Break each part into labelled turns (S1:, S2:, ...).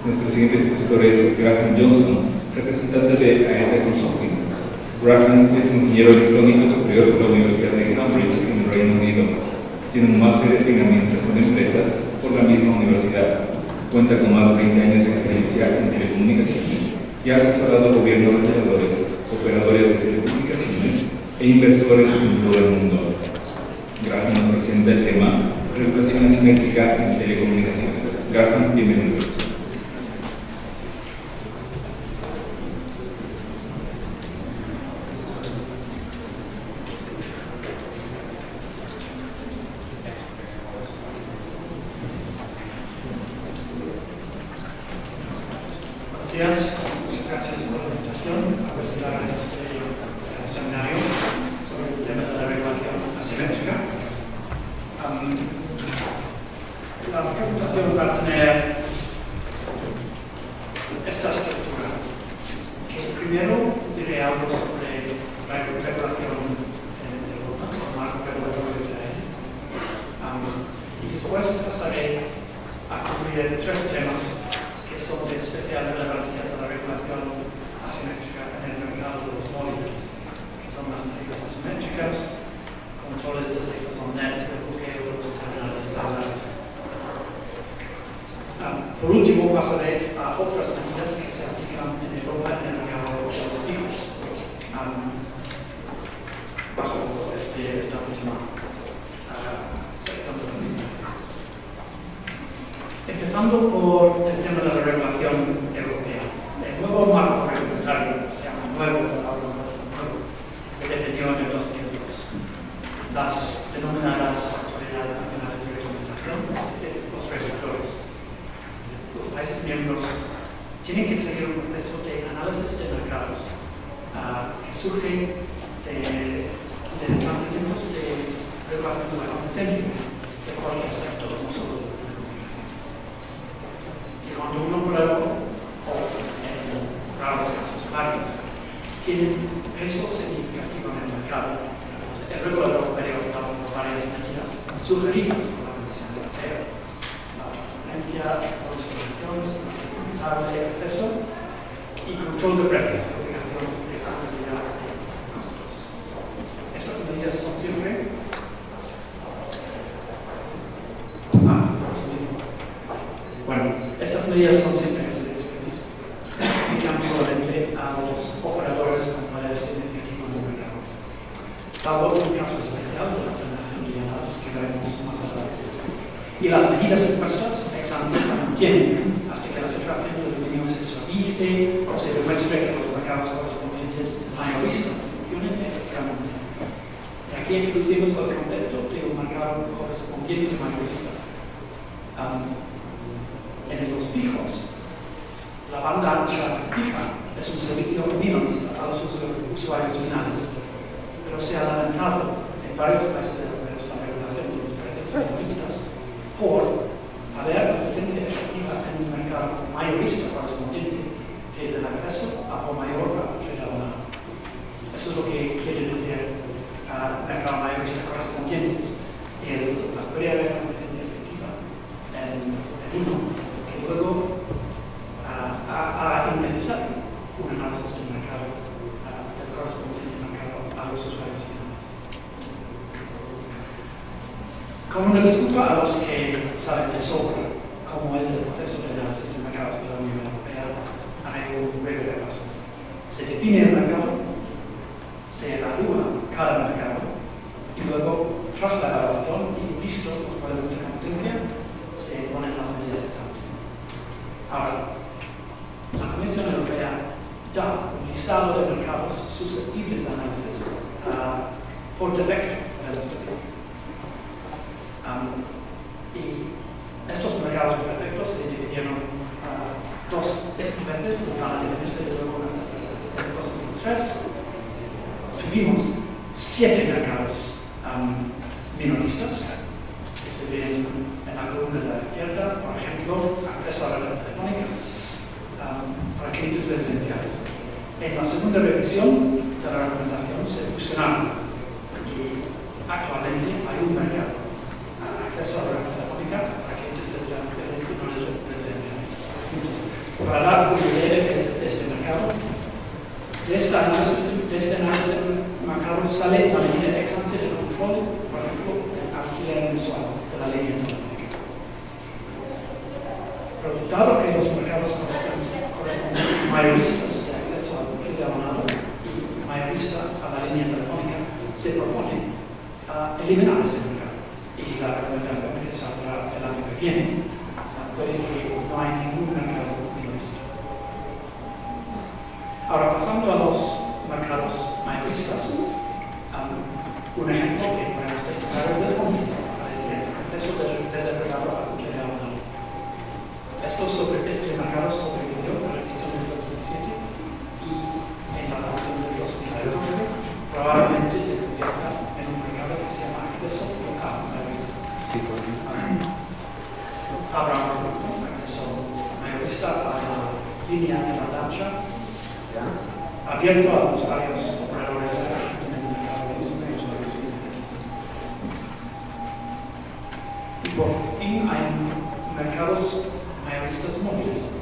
S1: Nuestro siguiente expositor es Graham Johnson, representante de AET Consulting. Graham es ingeniero electrónico superior por la Universidad de Cambridge en el Reino Unido. Tiene un máster en administración de empresas por la misma universidad. Cuenta con más de 20 años de experiencia en telecomunicaciones y ha asesorado al gobierno de reguladores, operadores de telecomunicaciones e inversores en todo el mundo. Graham nos presenta el tema regulación asimétrica en telecomunicaciones. Graham, bienvenido.
S2: Muchas gracias por la invitación a presentar este seminario sobre el tema de la regulación asimétrica. La presentación va a tener esta estructura. Primero diré algo sobre la regulación en Europa, el marco regulatorio de la y después pasaré a cubrir tres temas que son de especial relevancia para la regulación asimétrica en el mercado de los móviles, que son las tarifas asimétricas, controles de tarifas on-net, el bloqueo de los terminales estándar. Por último, pasaré a otras medidas que se aplican en Europa en el mercado de los fijos, bajo esta última sección de la misma. Empezando por el tema de la regulación europea. El nuevo marco reglamentario, se llama nuevo, se definió en el 2002. Las denominadas autoridades nacionales de reglamentación, es decir, los reguladores. Los países miembros tienen que seguir un proceso de análisis de mercados que surge de planteamientos de regulación de la competencia de cualquier sector, no solo de cuando un operador, o en raros casos varios, tiene peso significativo en el mercado, el regulador puede optar por varias medidas sugeridas por la Comisión Europea: la transparencia, las condiciones, el acceso y control de precios, obligación de contabilidad de costos. Estas medidas son siempre estas medidas son siempre asimétricas. Aplican solamente a los operadores con poder significativo en el mercado, salvo un caso especial de la terminación de llamadas que veremos más adelante. Y las medidas impuestas ex ante se mantienen hasta que la situación de dominio se suavice o se demuestre que los mercados correspondientes mayoristas funcionen efectivamente. Y aquí introducimos el concepto de un mercado correspondiente mayorista. En los fijos, la banda ancha fija es un servicio minorista a los usuarios finales, pero se ha lamentado en varios países europeos la regulación de los precios minoristas por haber competencia efectiva en un mercado mayorista correspondiente, que es el acceso a o mayor arbitrariedad humana. Eso es lo que quiere decir mercado mayorista correspondientes. Puede haber competencia efectiva en uno. Luego, innecesario un análisis del mercado, del correspondiente mercado a los usuarios finales. Como una disculpa a los que saben de sobra cómo es el proceso de análisis de mercados de la Unión Europea, haré un breve repaso. Se define el mercado, se evalúa cada mercado y luego, tras la evaluación y visto los modelos de competencia, se ponen las medidas exactas. Ahora, la Comisión Europea da un listado de mercados susceptibles de análisis por defecto de la estrategia. Y estos mercados perfectos se dividieron dos veces para definirse de luego en el 2003. Tuvimos 7 mercados minoristas que se ven en la columna de la izquierda, por ejemplo, acceso a la red telefónica para clientes residenciales. En la segunda revisión de la reglamentación se fusionaron y actualmente hay un mercado acceso a la red telefónica para clientes residenciales. Para dar un idea de este mercado, de este análisis del mercado sale la medida ex ante del control, por ejemplo, del alquiler mensual de la línea telefónica. Pero dado que los mercados correspondientes mayoristas de acceso al alquiler abonado y mayorista a la línea telefónica se propone eliminar este mercado. Y la recomendación que saldrá el año que viene puede que no hay ningún mercado minorista. Ahora, pasando a los mercados mayoristas, un ejemplo que podemos destacar es el concepto, el proceso desde el regalo al alquiler abonado. Este mercado sobrevivió en la revisión del 2007 y en la revisión del 2009 probablemente se convierta en un mercado que se llama acceso local mayorista.
S3: Sí, por lo mismo.
S2: Habrá un acceso mayorista a la línea de la lancha abierto a los varios operadores que tienen el mercado de los medios mayoristas. Y por fin hay mercados mayoristas móviles.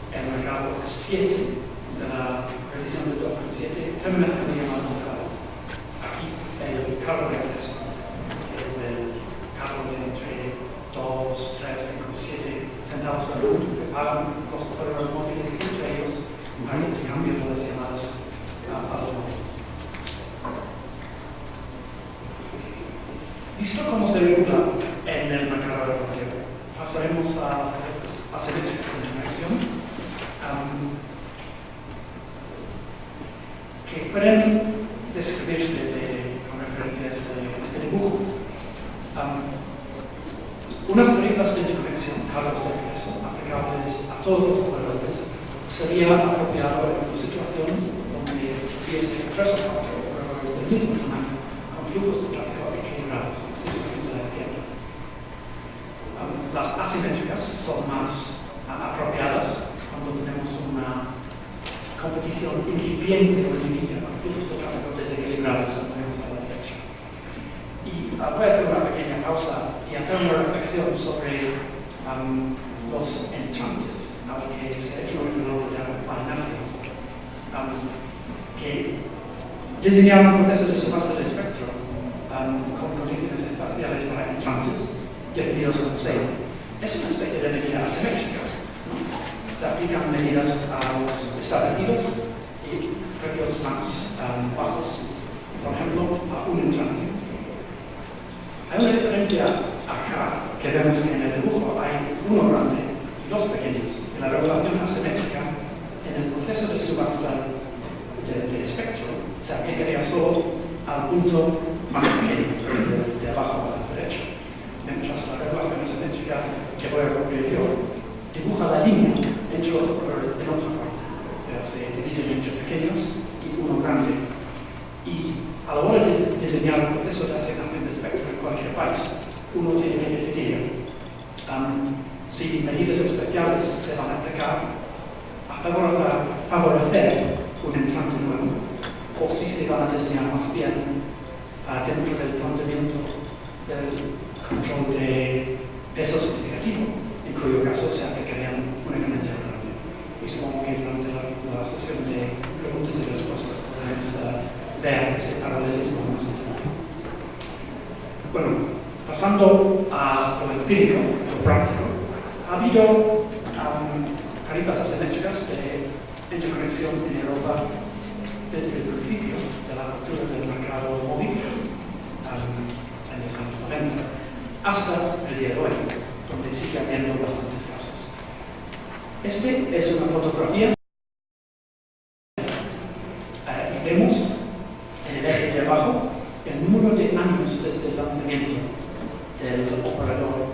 S2: El mercado 7 de la revisión de 2007, terminación de llamadas locales. Aquí el cargo de acceso es el cargo de entre 2, 3, 5, 7 centavos al minuto que pagan los operadores móviles entre ellos para el intercambio de las llamadas a los móviles. Visto cómo se regula en el mercado europeo, pasaremos a las tarifas asimétricas de interconexión, que pueden describirse con referencias a este dibujo. Unas tarifas de interconexión, cargos de acceso aplicables a todos los operadores, sería apropiado en una situación donde hubiese 3 o 4 operadores del mismo tamaño con flujos de tráfico equilibrados, situación de la izquierda. Las asimétricas son más apropiadas cuando tenemos una competición incipiente o dividida con flujos de tráfico desequilibrados, como tenemos a la derecha. Y voy a hacer una pequeña pausa y hacer una reflexión sobre los entrantes, a lo que se ha hecho referencia a Ignacio, que diseñar un proceso de subasta de espectro con condiciones espaciales para entrantes, definidos como SEI, es una especie de medida asimétrica. Se aplican medidas a los establecidos y precios más bajos, por ejemplo, a un entrante. Hay una diferencia acá que vemos que en el dibujo hay uno grande y 2 pequeños. En la regulación asimétrica, en el proceso de subasta de espectro, se aplicaría solo al punto más pequeño, de abajo a la derecha. Mientras la regulación asimétrica que voy a cubrir yo dibuja la línea entre los operadores en otra parte. O sea, se dividen entre pequeños y uno grande. Y a la hora de diseñar el proceso de asignación de espectro en cualquier país, uno tiene que decidir si medidas especiales se van a aplicar a favorecer un entrante nuevo o si se van a diseñar más bien dentro del planteamiento del control de peso significativo, en cuyo caso se aplicarían únicamente al grande. Y supongo que durante la sesión de preguntas y respuestas podremos ver ese paralelismo más útil. Bueno, pasando a lo empírico, lo práctico, ha habido tarifas asimétricas de interconexión en Europa desde el principio de la apertura del mercado móvil en los años 90 hasta el día de hoy, donde sigue habiendo bastantes casos. Este es una fotografía y vemos en el eje de abajo el número de años desde el lanzamiento del operador,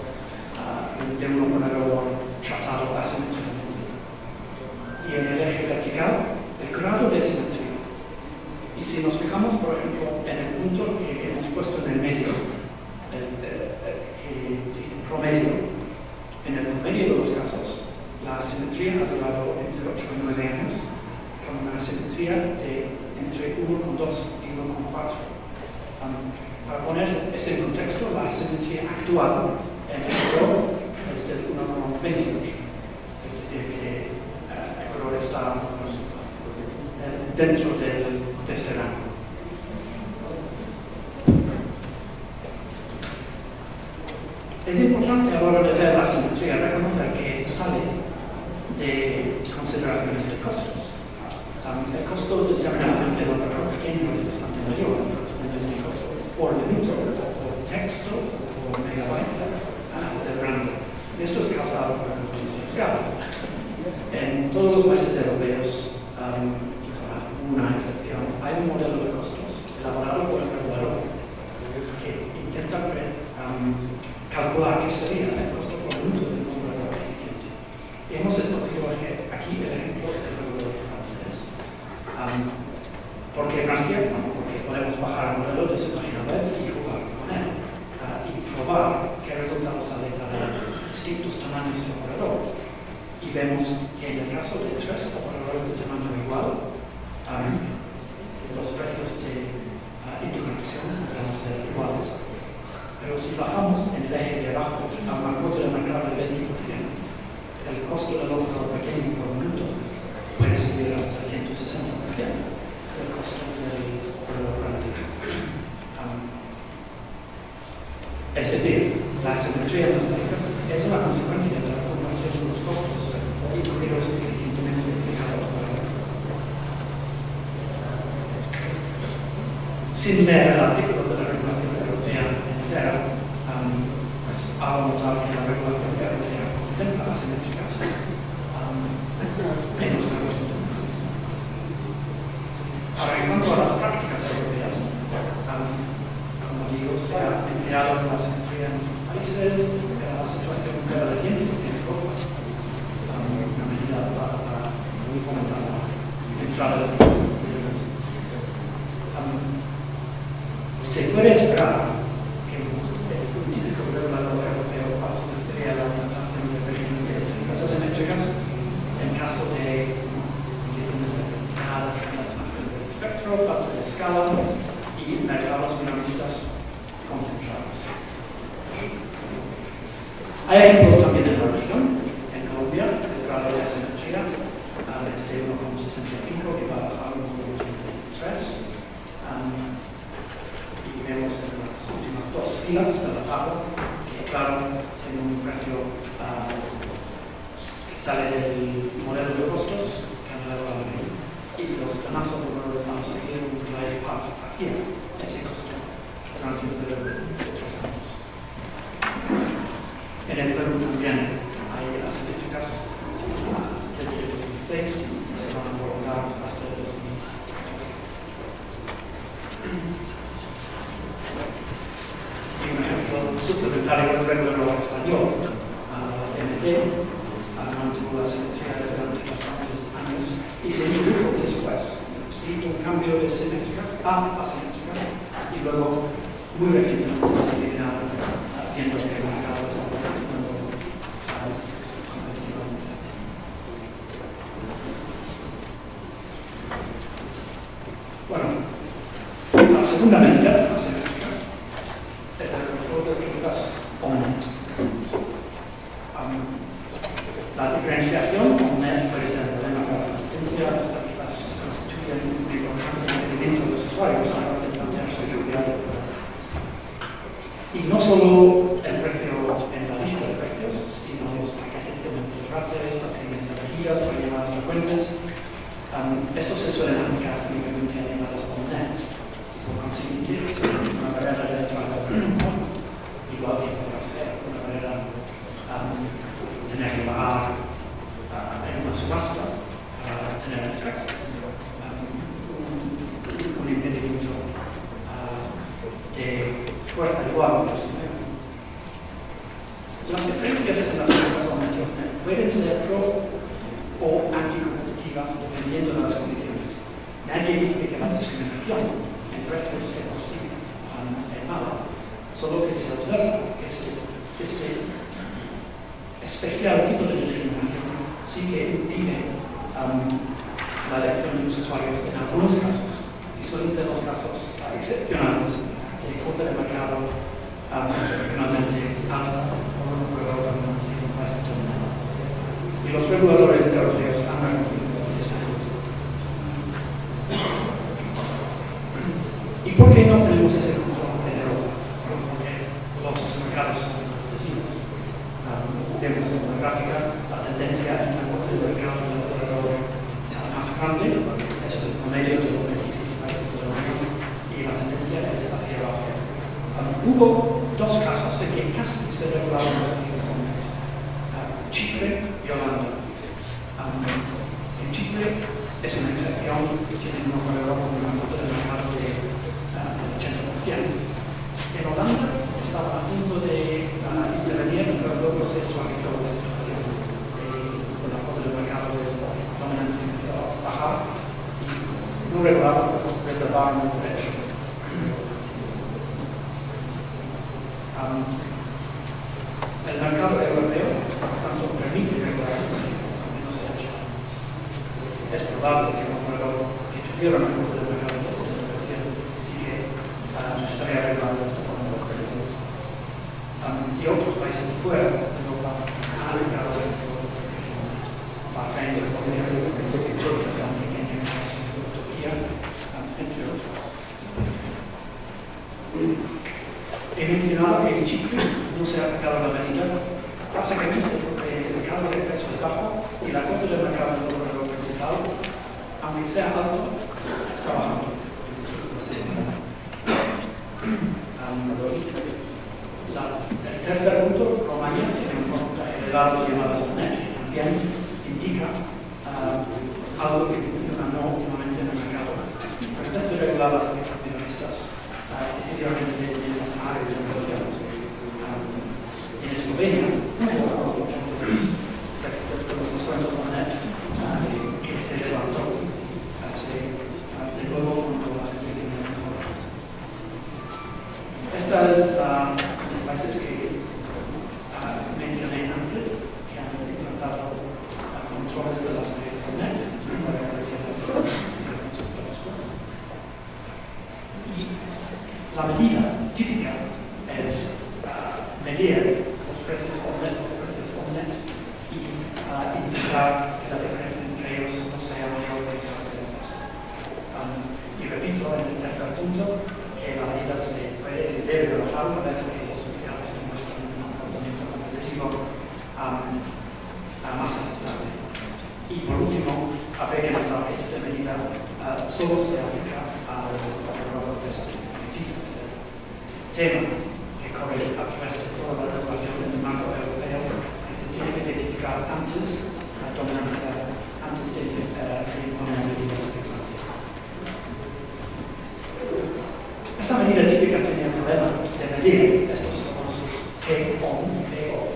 S2: de un operador tratado asimétricamente. Y en el eje vertical, el grado de asimetría. Y si nos fijamos, por ejemplo, en el punto que hemos puesto en el medio, que dice promedio, en el promedio de los casos, la asimetría ha durado entre 8 y 9 años, con una asimetría de entre 1,2 y 1,4. Para poner ese en contexto, la asimetría actual en el euro es del 1,28, es está dentro de este rango. Es importante a la hora de ver la asimetría reconocer que sale de consideraciones de costos. El costo de determinación del operador pequeño es bastante mayor, el costo por minuto, por texto, por megabyte del rango. Y esto es causado por el costo fiscal. En todos los países europeos, una excepción, hay un modelo de costos elaborado por el regulador que intenta calcular qué sería el costo por minuto de un operador eficiente. Y hemos escogido aquí el ejemplo del regulador francés. ¿Por qué Francia? Bueno, porque podemos bajar el modelo de su página web y jugar con él y probar qué resultados salen para distintos tamaños de operador. Y vemos que en el caso de 3 operadores de tamaño igual, los precios de interconexión podrán ser iguales. Pero si bajamos en el eje de abajo a una cuota de mercado del 20%, el costo del operador pequeño por minuto puede subir hasta el 160% del costo del operador grande. Es decir, la asimetría de las tarifas es una consecuencia de la combinación de los costos y porque no es suficientemente explicado. Sin leer el artículo de la regulación europea entera, pues hago notar que la regulación europea contempla asimétricas en los mercados internos. Ahora, en cuanto a las prácticas europeas, como digo, se ha empleado la asimetría en otros países, la situación prevaleciente en Europa, una medida para fomentar la entrada de los se puede esperar que un típico regulador europeo autorizaría la implantación de tecnologías asimétricas en caso de condiciones determinadas en las máquinas del espectro, falta de escala y mercados minoristas concentrados. Hay ejemplos también en la región. En Colombia, el grado de asimetría es de 1,65 que va a 1,83. Y vemos en las últimas 2 filas de la tabla que, claro, tiene un precio que sale del modelo de costos que han dado a la ley y los demás operadores van a seguir un glide path hacia ese costo durante un periodo de 3 años. En el Perú también hay asimétricas desde 2006 y se van a prolongar hasta el 2000. Y un ejemplo suplementario es el regulador español, la CNT, mantuvo la simetría durante bastantes años y se introdujo después. Sí, un cambio de simétricas a asimétricas y luego, muy recientemente, se viene viendo que el mercado está funcionando competitivamente. Bueno, la segunda medida, la asimétrica, es el control de tarifas on-net. La diferenciación on-net puede ser un problema para la competencia. Las tarifas constituyen un importante impedimento de los usuarios a la hora de plantear seguridad de operador. Y no solo el precio en la lista de precios, sino los paquetes de multitrates, las líneas elegidas para llamadas frecuentes. Estos se suelen aplicar únicamente a llamadas on-net. Por consiguiente, es una barrera de entrada igual que podrá ser una barrera tener que pagar en una subasta para tener el espectro. Un impedimento de fuerza igual. Las diferencias en las tarifas on-net pueden ser pro o anticompetitivas dependiendo de las condiciones. Nadie dice que la discriminación en precios de por sí es mala, solo que se observa que este especial tipo de discriminación sí que impide la elección de los usuarios en algunos casos, y suelen ser los casos excepcionales de cuota de mercado excepcionalmente alta o un juego realmente determinado. Y los reguladores europeos han reconocido por qué no tenemos ese control en Europa? Porque los mercados son competitivos. Vemos en la gráfica la tendencia en la cuota de mercado del operador más grande, es el promedio de los 27 países de la Unión, y la tendencia es hacia abajo. Hubo dos casos en que casi se regularon los activos en net. Chipre y Holanda. En Chipre es una excepción, tiene un número con una cuota de mercado del 80%. En Holanda estaba a punto de intervenir, pero luego se suavizó la situación. Con la cuota de mercado del dominante empezó a bajar y no regularon, reservaron el derecho. El mercado europeo, por tanto, permite regular estas cifras, aunque no se ha hecho. Es probable que un operador que tuviera una cuota de mercado de 70% estaría regulando esta forma de operación. Y otros países fuera de Europa han regulado el funcionamiento. Bahrein, Colombia, Georgia, Kenia, Turquía, entre otros. He mencionado que en Chipre no se ha aplicado la medida, básicamente porque el mercado de peso es bajo y la cuota de mercado del operador principal, aunque sea alto, está bajando. El tercer punto, Romania tiene un porcentaje elevado de llamadas a net y también indica algo que funciona no óptimamente en el mercado. Pero en vez de regular las tarifas minoristas, decidieron de nacional y de negociados. En Eslovenia, hubo los descuentos a net que se levantó de nuevo con las condiciones mejoras. Estas son los países que mencioné antes, que han implantado controles de las tarifas a net para realizar las después. Y la medida típica es medir los precios on-net y intentar que la diferencia entre ellos no sea mayor que esa diferencia. Y repito, en el tercer punto, que la medida se debe rebajar una vez que los mercados demuestran un comportamiento competitivo más aceptable. Y por último, habrá que notar que esta medida solo se aplica al operador de esos tema que corre a través de toda la regulación del marco europeo que se tiene que identificar antes la dominancia, antes de imponer medidas exactas. Esta medida típica tenía el problema de medir estos famosos P-on y P-off,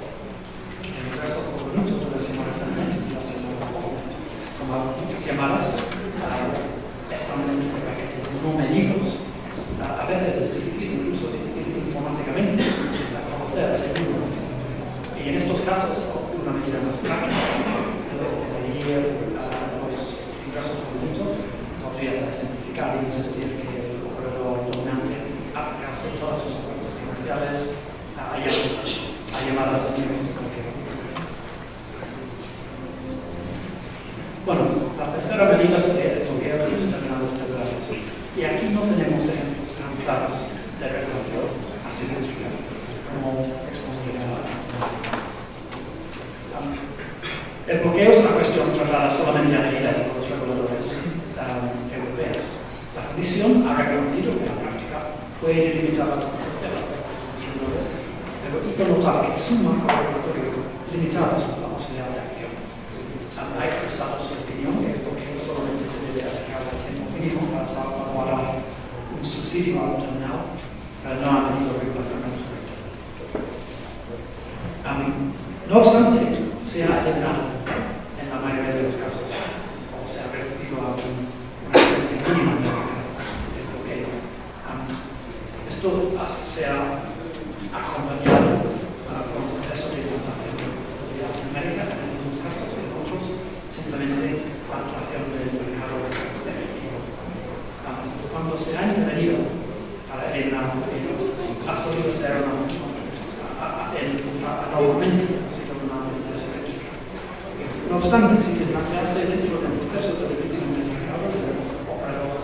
S2: el ingreso por minuto de las llamadas en net y las llamadas off-net. Como muchas llamadas están dentro de paquetes no medidos, a veces es difícil, incluso informáticamente, conocer ese número. Y en estos casos, una medida más práctica, en vez de medir los ingresos por minuto, podría ser simplificar y insistir que el operador dominante aplicase todas sus ofertas comerciales a llamadas a niveles de cualquier. Bueno, la tercera medida sería el bloqueo de los terminales celulares. Y aquí no tenemos ejemplos tan claros de regulación asimétrica como exponía el bloqueo es una cuestión tratada solamente a medida por los reguladores europeos. La Comisión ha reconocido que la práctica puede limitar la competencia de los consumidores, pero hizo notar que su marco regulatorio limitaba la posibilidad de acción. Ha expresado su opinión que el bloqueo solamente se debe aplicar al tiempo mínimo para salvaguardar un subsidio al terminal, pero no ha metido regulación al respecto. No obstante, se ha eliminado en la mayoría de los casos, o se ha reducido a una presencia mínima del bloqueo. Esto se ha acompañado con un proceso de implantación de autoridad numérica en algunos casos, en otros simplemente la actuación del mercado efectivo. Cuando se ha intervenido para eliminar el bloqueo, ha solido ser anualmente ha sido una medida asimétrica. No obstante, si se plantease dentro del proceso de decisión del mercado del operador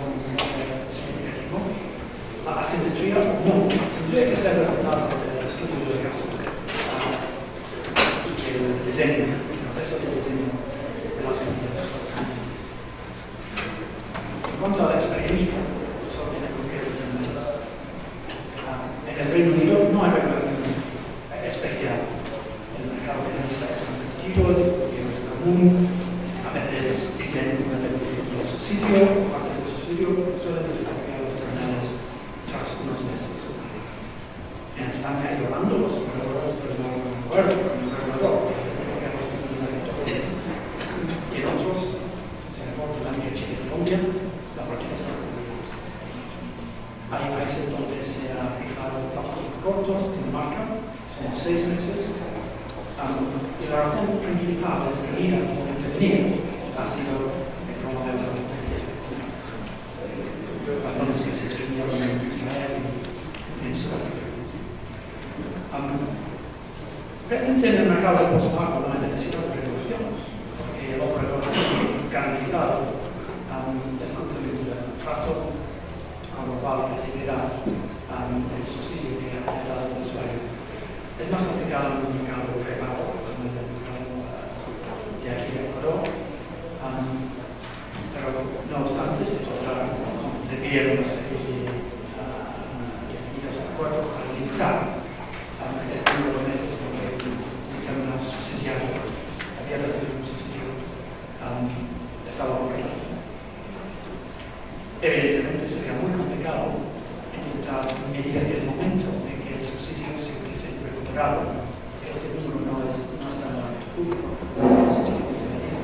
S2: significativo, asimetría no, tendría que ser resultado del estudio del caso y que el diseño, el proceso de diseño de las medidas correspondientes. En cuanto a la experiencia sobre el concreto de medidas, en el Reino Unido no hay regulación especial. El mercado penalista es competitivo, el gobierno es común, a veces viene una reducción del subsidio, parte del subsidio suele desbloquear los terminales tras unos meses. En España y Holanda los operadores firmaron un acuerdo con el regulador para desbloquear los terminales en 12 meses. Y en otros, Singapur, Tailandia, Chile y Colombia, la práctica es concluida. Hay países donde se ha fijado plazos más cortos, Dinamarca, son 6 meses. Y la razón principal es que ir a intervenir ha sido promover la competencia efectiva. Razones que se escribieron en Israel y en Sudáfrica. Realmente en el mercado de post-pago no hay necesidad de regulación, porque el operador tiene garantizado el cumplimiento del contrato, con lo cual recibirá el subsidio que ha dado el usuario. Es más complicado en un mercado prepago, como es el mercado de aquí de Ecuador, pero no obstante se podrá concebir una serie de medidas o acuerdos para limitar el número de meses en que un determinado subsidiario había recibido un subsidio estaba operando. Evidentemente sería muy complicado intentar medir el momento en que el subsidio se hubiese recuperado. Este número no está en el ámbito público, es difícil de medir.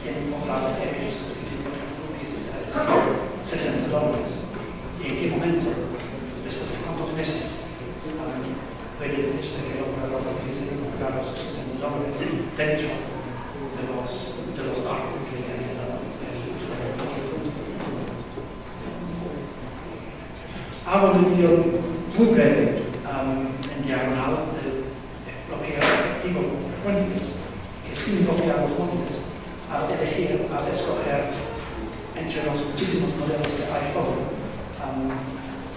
S2: Quien podrá hacer el subsidio, por ejemplo, hubiese ser $60. Y en qué momento, después de cuántos meses, puede decirse que el operador hubiese recuperado sus $60 dentro de los barcos que le había dado el usuario. Hago mención muy breve en diagonal del bloqueo efectivo con frecuencias, que sin bloquear los móviles, al escoger entre los muchísimos modelos de iPhone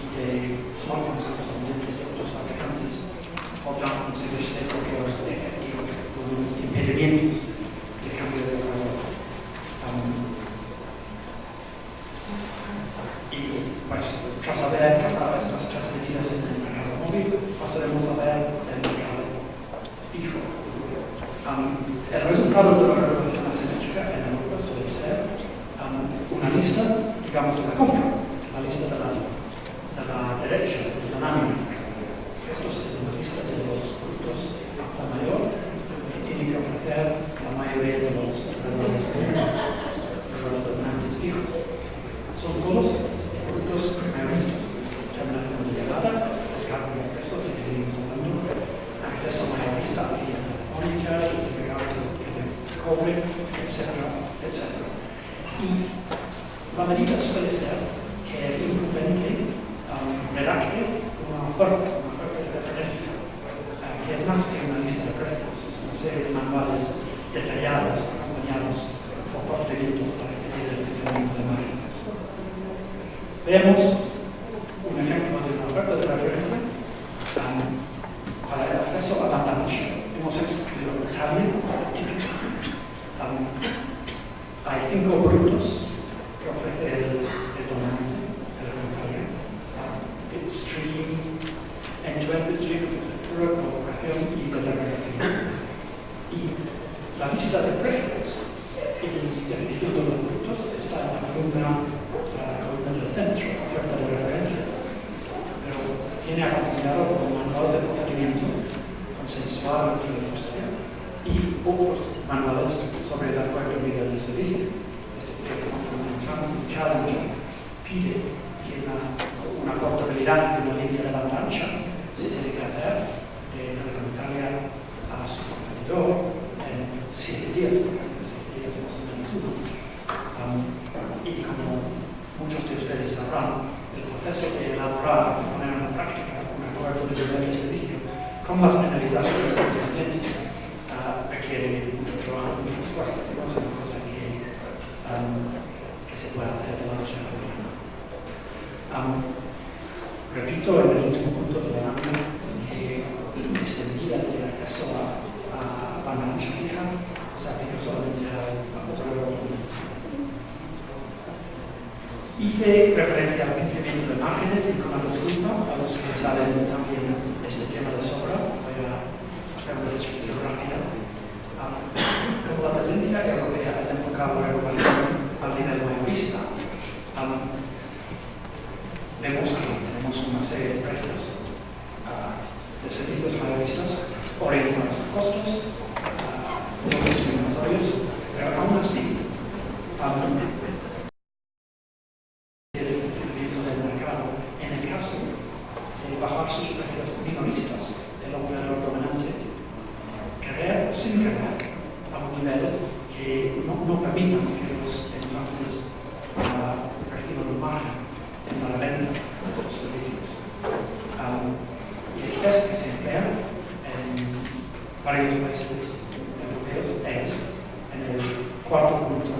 S2: y de smartphones correspondientes de otros fabricantes, podrán conseguirse bloqueos efectivos con unos impedimentos de cambio de operador. Pues, tras haber tratado estas tres medidas en el mercado móvil, pasaremos a ver el mercado fijo. El resultado de la regulación asimétrica en Europa suele ser una lista, digamos, de la compra, la lista de la derecha, de la lámina. Esto es una lista de los productos la mayor que tiene que ofrecer la mayoría de los reguladores dominantes fijos. Son todos productos mayoristas, terminación de llegada, el cargo de acceso que venimos hablando, acceso mayorista a vía telefónica, desagregado de cobre, etcétera, etcétera. Y la medida suele ser que el incumbente redacte una oferta de referencia, que es más que una lista de precios, es una serie de manuales detallados, acompañados por procedimientos para pedir el cumplimiento de márgenes. Veamos un ejemplo de una oferta de referencia para el acceso a la plancha. Hemos escogido Italia, es típico. Hay 5 productos que ofrece el donante telecomunitario. Bitstream, end-to-end Bitstream, infraestructura, colaboración y desagregación. Y la lista de precios y definición de los productos está en la columna del centro, oferta de referencia, pero viene acompañado con un manual de procedimiento consensuado entre la industria y otros manuales sobre el acuerdo nivel de servicio. Es decir, cuando un entrante, un challenger, pide que una portabilidad de una línea de banda ancha se tiene que hacer de telecomunitaria a su competidor en 7 días, por ejemplo, 7 días más o menos uno. Y como muchos de ustedes sabrán, el proceso de elaborar y poner en práctica un acuerdo de nivel de servicio con las penalizaciones correspondientes requiere mucho trabajo, mucho esfuerzo. No es una cosa que se puede hacer de la noche a la mañana. Repito, en el último punto de la lámina, que extendida el acceso a banda ancha fija se aplica solamente al operador dominante. Hice referencia al crecimiento de márgenes y con la disculpa a los que saben también este tema de sobra. Voy a hacer una descripción rápida. Como la tendencia europea es enfocar la regulación al nivel mayorista, vemos que tenemos una serie de precios de servicios mayoristas orientados a costos, no discriminatorios, pero aún así, el funcionamiento del mercado, en el caso de bajar sus precios minoristas del operador dominante, querer o sin querer a un nivel que no permita que los entrantes reciban un margen en la venta de estos servicios. Y el test que se emplea en varios países europeos es, en el cuarto punto,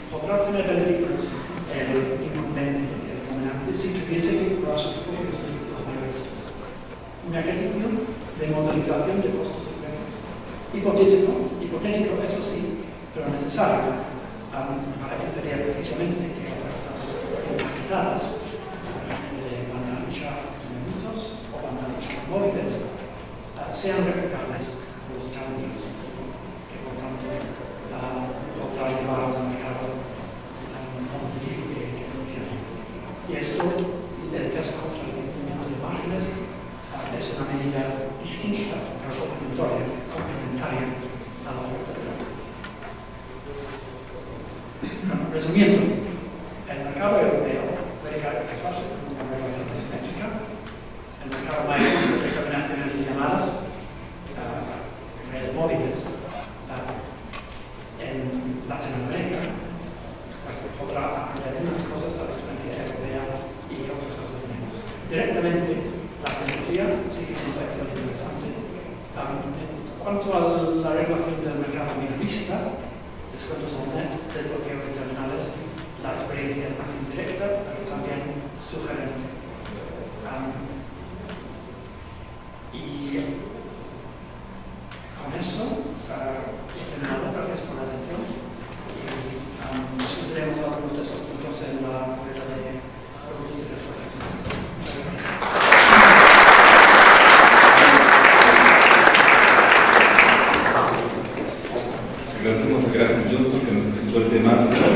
S2: podrá tener beneficios el incumbente, el dominante, si tuviese que cobrar sus propios servicios mayoristas. Un ejercicio de modelización de costos y precios. Hipotético, eso sí, pero necesario para impedir precisamente que ofertas empaquetadas de banda ancha en minutos o banda ancha en móviles sean replicables por los challengers, que por tanto podrá llevar a un mercado competitivo que funcione. Y esto, el test contra el crecimiento de márgenes, es una medida distinta, pero complementaria a la oferta de la oferta. Resumiendo, el mercado europeo puede caracterizarse como una regulación asimétrica. El mercado mayorista de terminaciones de llamadas, redes móviles, en Latinoamérica, pues podrá aprender unas cosas de la experiencia europea y otras cosas menos. Directamente, la simetría sigue siendo interesante. En cuanto a la regulación del mercado minorista, descuentos on net, desbloqueo de terminales, la experiencia es más indirecta, pero también sugerente. Y con eso he terminado. Gracias por la atención. Y discutiremos algunos de esos puntos en la rueda de preguntas y respuestas. Muchas gracias.
S1: Agradecemos a Graham Johnson que nos presentó el tema de la